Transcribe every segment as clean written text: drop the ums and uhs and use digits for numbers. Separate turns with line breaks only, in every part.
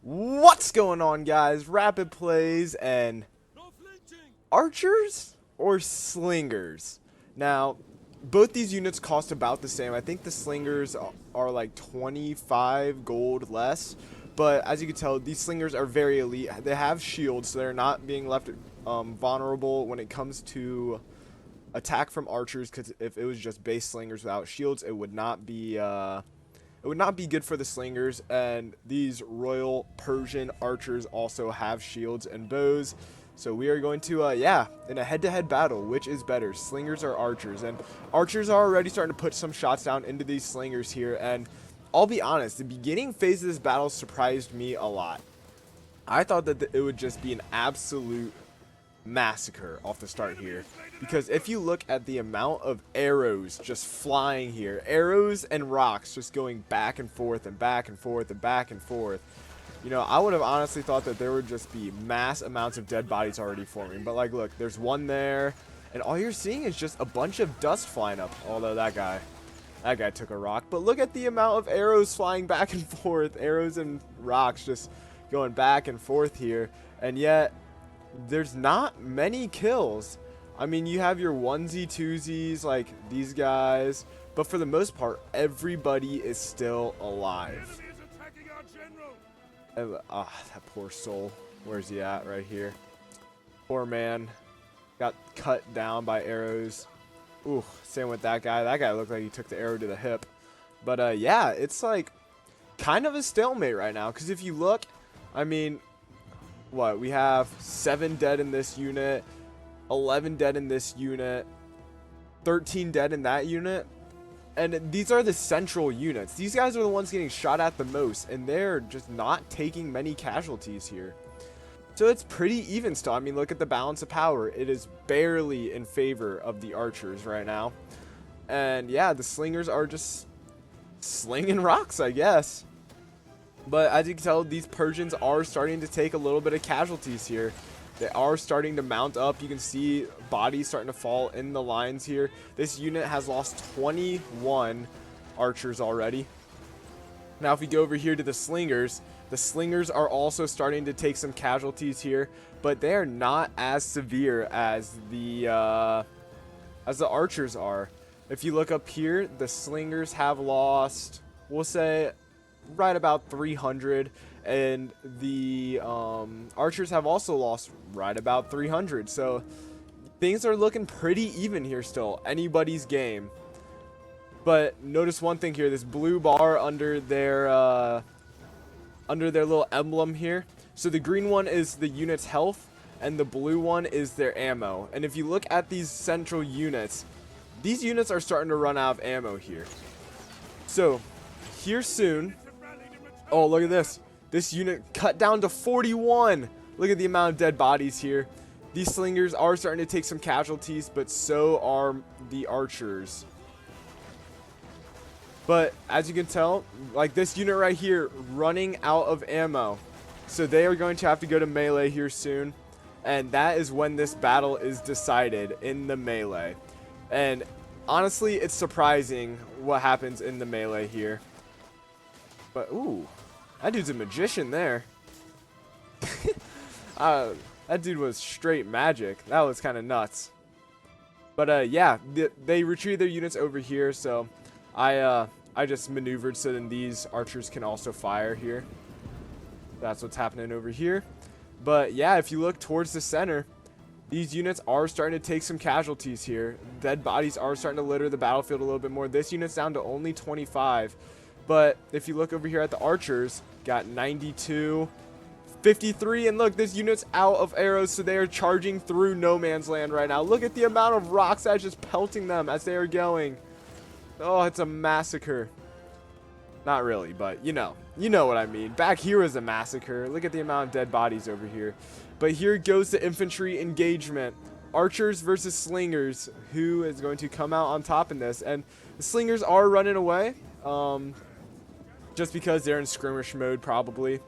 What's going on, guys? Rapid plays and archers or slingers. Now, both these units cost about the same. I think the slingers are like 25 gold less, but as you can tell, these slingers are very elite. They have shields, so they're not being left vulnerable when it comes to attack from archers, because if it was just base slingers without shields, it would not be good for the slingers. And these royal Persian archers also have shields and bows, so we are going to in a head-to-head battle, which is better, slingers or archers? And archers are already starting to put some shots down into these slingers here, and I'll be honest, the beginning phase of this battle surprised me a lot. I thought that it would just be an absolute massacre off the start here, because if you look at the amount of arrows just flying here, arrows and rocks just going back and forth and back and forth and back and forth, you know, I would have honestly thought that there would just be mass amounts of dead bodies already forming. But like, look, there's one there, and all you're seeing is just a bunch of dust flying up. Although that guy took a rock. But look at the amount of arrows flying back and forth, arrows and rocks just going back and forth here, and yet there's not many kills. I mean, you have your onesie twosies like these guys, but for the most part, everybody is still alive. And, that poor soul. Where's he at? Right here. Poor man. Got cut down by arrows. Ooh, same with that guy. That guy looked like he took the arrow to the hip. But yeah, it's like kind of a stalemate right now, because if you look, I mean, what, we have 7 dead in this unit, 11 dead in this unit, 13 dead in that unit, and these are the central units. These guys are the ones getting shot at the most, and they're just not taking many casualties here. So it's pretty even still. I mean, look at the balance of power. It is barely in favor of the archers right now. And yeah, the slingers are just slinging rocks, I guess. But as you can tell, these Persians are starting to take a little bit of casualties here. They are starting to mount up. You can see bodies starting to fall in the lines here. This unit has lost 21 archers already. Now, if we go over here to the slingers are also starting to take some casualties here, but they are not as severe as the archers are. If you look up here, the slingers have lost, we'll say, right about 300, and the archers have also lost right about 300. So things are looking pretty even here still. Anybody's game. But notice one thing here, this blue bar under their little emblem here. So the green one is the unit's health, and the blue one is their ammo. And if you look at these central units, these units are starting to run out of ammo here. So here soon, oh, look at this. This unit cut down to 41. Look at the amount of dead bodies here. These slingers are starting to take some casualties, but so are the archers. But as you can tell, like this unit right here, running out of ammo. So they are going to have to go to melee here soon. And that is when this battle is decided, in the melee. And honestly, it's surprising what happens in the melee here. But, ooh, that dude's a magician there. That dude was straight magic. That was kind of nuts. But, yeah, they retreat their units over here, so I just maneuvered so then these archers can also fire here. That's what's happening over here. But, yeah, if you look towards the center, these units are starting to take some casualties here. Dead bodies are starting to litter the battlefield a little bit more. This unit's down to only 25. But if you look over here at the archers, got 92, 53, and look, this unit's out of arrows, so they are charging through no man's land right now. Look at the amount of rocks that's just pelting them as they are going. Oh, it's a massacre. Not really, but you know what I mean. Back here is a massacre. Look at the amount of dead bodies over here. But here goes the infantry engagement. Archers versus slingers. Who is going to come out on top in this? And the slingers are running away. Just because they're in skirmish mode probably.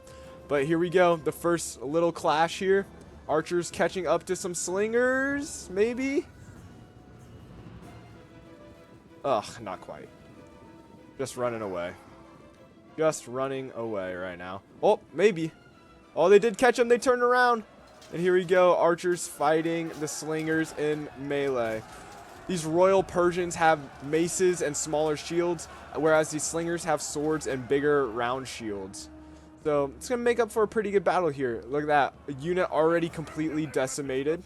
But here we go. The first little clash here. Archers catching up to some slingers, maybe? Ugh, not quite. Just running away. Just running away right now. Oh, maybe. Oh, they did catch him. They turned around. And here we go. Archers fighting the slingers in melee. These royal Persians have maces and smaller shields, whereas these slingers have swords and bigger round shields. So it's going to make up for a pretty good battle here. Look at that. A unit already completely decimated.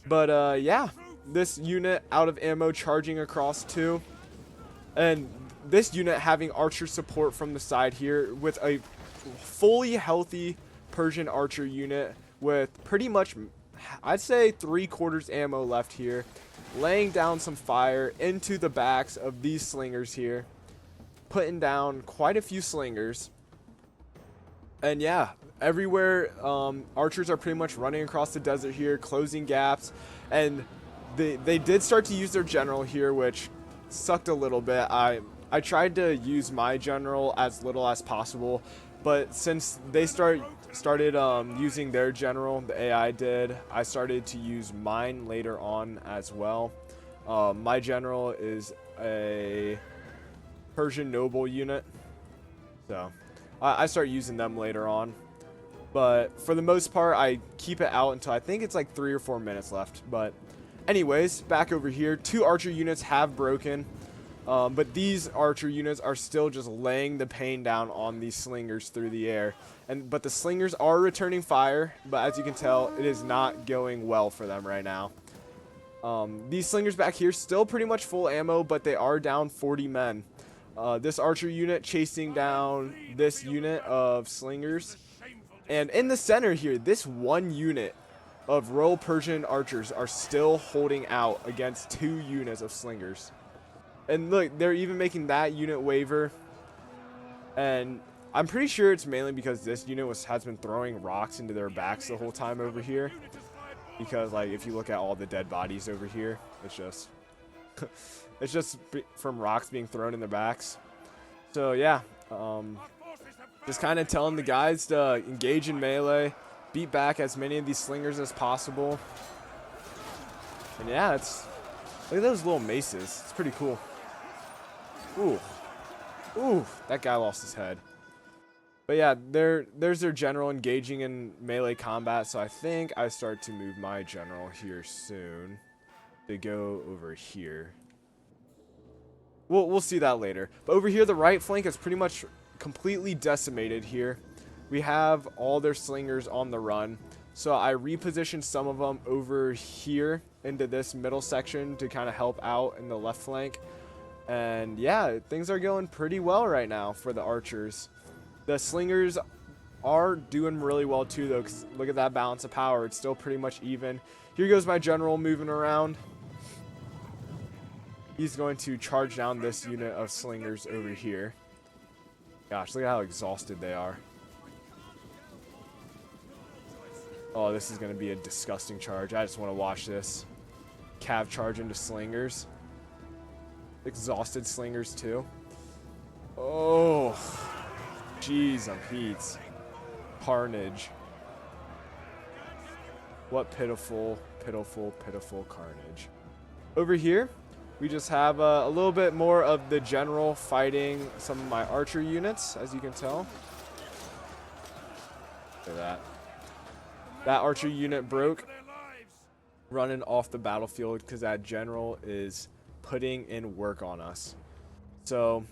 But yeah, this unit out of ammo charging across too. And this unit having archer support from the side here with a fully healthy Persian archer unit with pretty much, I'd say, 3/4 ammo left here. Laying down some fire into the backs of these slingers here. Putting down quite a few slingers. And yeah, everywhere archers are pretty much running across the desert here, closing gaps. And they did start to use their general here, which sucked a little bit. I tried to use my general as little as possible, but since they started using their general, the AI did, I started to use mine later on as well. My general is a Persian noble unit, so I start using them later on. But for the most part, I keep it out until I think it's like 3 or 4 minutes left. But anyways, back over here, 2 archer units have broken. But these archer units are still just laying the pain down on these slingers through the air. But the slingers are returning fire, but as you can tell, it is not going well for them right now. These slingers back here still pretty much full ammo, but they are down 40 men. This archer unit chasing down this unit of slingers. And in the center here, this one unit of Royal Persian archers are still holding out against 2 units of slingers. And look, they're even making that unit waver. And I'm pretty sure it's mainly because this unit has been throwing rocks into their backs the whole time over here. Because, like, if you look at all the dead bodies over here, it's just it's just from rocks being thrown in their backs. So yeah, just kind of telling the guys to engage in melee, beat back as many of these slingers as possible. And yeah, look at those little maces. It's pretty cool. Ooh, that guy lost his head. But yeah, there's their general engaging in melee combat, so I think I start to move my general here soon to go over here. We'll see that later. But over here, the right flank is pretty much completely decimated here. We have all their slingers on the run, so I repositioned some of them over here into this middle section to kind of help out in the left flank. And yeah, things are going pretty well right now for the archers. The slingers are doing really well too, though, because look at that balance of power. It's still pretty much even. Here goes my general moving around. He's going to charge down this unit of slingers over here. Gosh, look at how exhausted they are. Oh, this is going to be a disgusting charge. I just want to watch this. Cav charge into slingers. Exhausted slingers too. Oh, jeez, on Pete's. Carnage. What pitiful, pitiful, pitiful carnage. Over here, we just have a little bit more of the general fighting some of my archer units, as you can tell. Look at that. That archer unit broke, running off the battlefield because that general is putting in work on us. So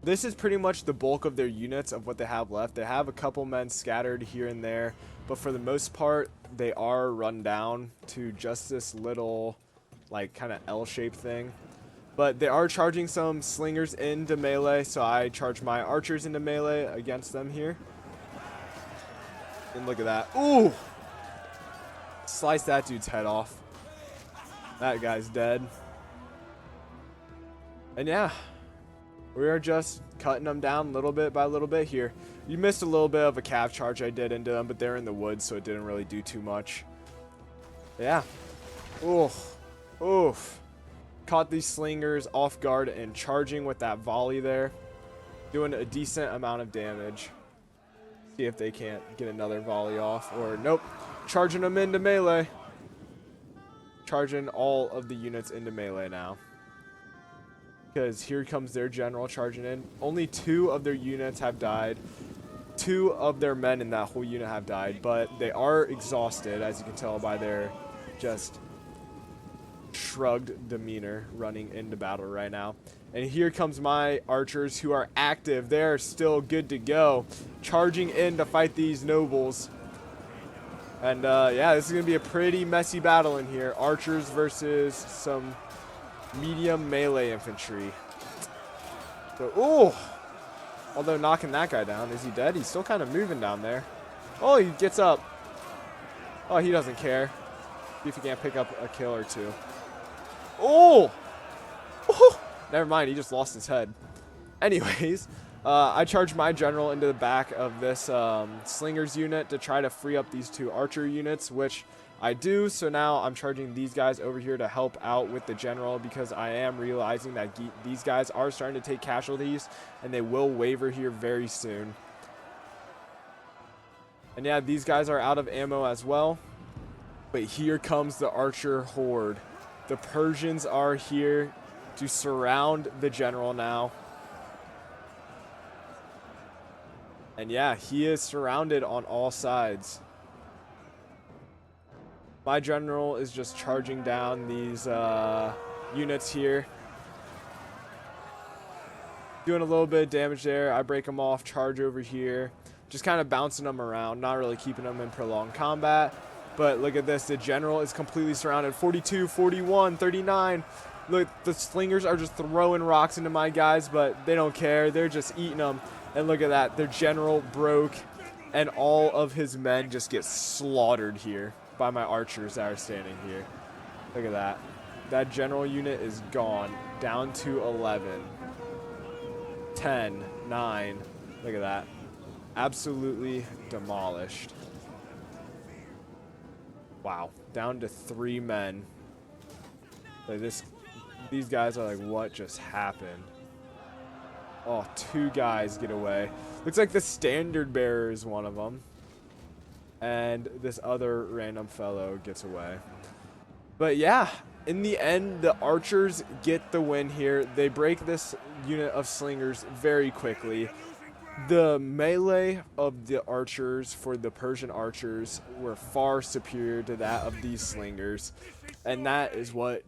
this is pretty much the bulk of their units of what they have left. They have a couple men scattered here and there, but for the most part, they are run down to just this little, like, kind of L-shaped thing. But they are charging some slingers into melee, so I charge my archers into melee against them here. And look at that. Ooh! Slice that dude's head off. That guy's dead. And yeah, we are just cutting them down little bit by little bit here. You missed a little bit of a cav charge I did into them, but they're in the woods, so it didn't really do too much. Yeah. Oof. Oof. Caught these slingers off guard and charging with that volley there. Doing a decent amount of damage. See if they can't get another volley off. Or nope. Charging them into melee. Charging all of the units into melee now. Because here comes their general charging in. Only 2 of their units have died. 2 of their men in that whole unit have died, but they are exhausted, as you can tell by their just shrugged demeanor running into battle right now. And here comes my archers, who are active. They're still good to go, charging in to fight these nobles. And yeah, this is going to be a pretty messy battle in here. Archers versus some medium melee infantry. So, although knocking that guy down. Is he dead? He's still kind of moving down there. Oh, he gets up. Oh, he doesn't care. See if he can't pick up a kill or 2. Oh! Never mind, he just lost his head. Anyways, I charged my general into the back of this slingers unit to try to free up these 2 archer units, which I do. So now I'm charging these guys over here to help out with the general, because I am realizing that these guys are starting to take casualties and they will waver here very soon. And yeah, these guys are out of ammo as well. But here comes the archer horde. The Persians are here to surround the general now. And yeah, he is surrounded on all sides. My general is just charging down these units here. Doing a little bit of damage there. I break them off, charge over here. Just kind of bouncing them around, not really keeping them in prolonged combat. But look at this, the general is completely surrounded. 42, 41, 39. Look, the slingers are just throwing rocks into my guys, but they don't care. They're just eating them. And look at that, their general broke, and all of his men just get slaughtered here by my archers that are standing here. Look at that. That general unit is gone, down to 11. 10, 9. Look at that. Absolutely demolished. Wow, down to 3 men. Like these guys are like, what just happened? Oh, 2 guys get away. Looks like the standard bearer is one of them. And this other random fellow gets away. But yeah, in the end, the archers get the win here. They break this unit of slingers very quickly. The melee of the archers for the Persian archers were far superior to that of these slingers. And that is what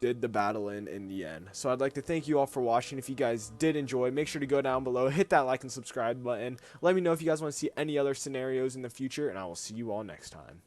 did the battle in the end. So I'd like to thank you all for watching. If you guys did enjoy, make sure to go down below, hit that like and subscribe button. Let me know if you guys want to see any other scenarios in the future, and I will see you all next time.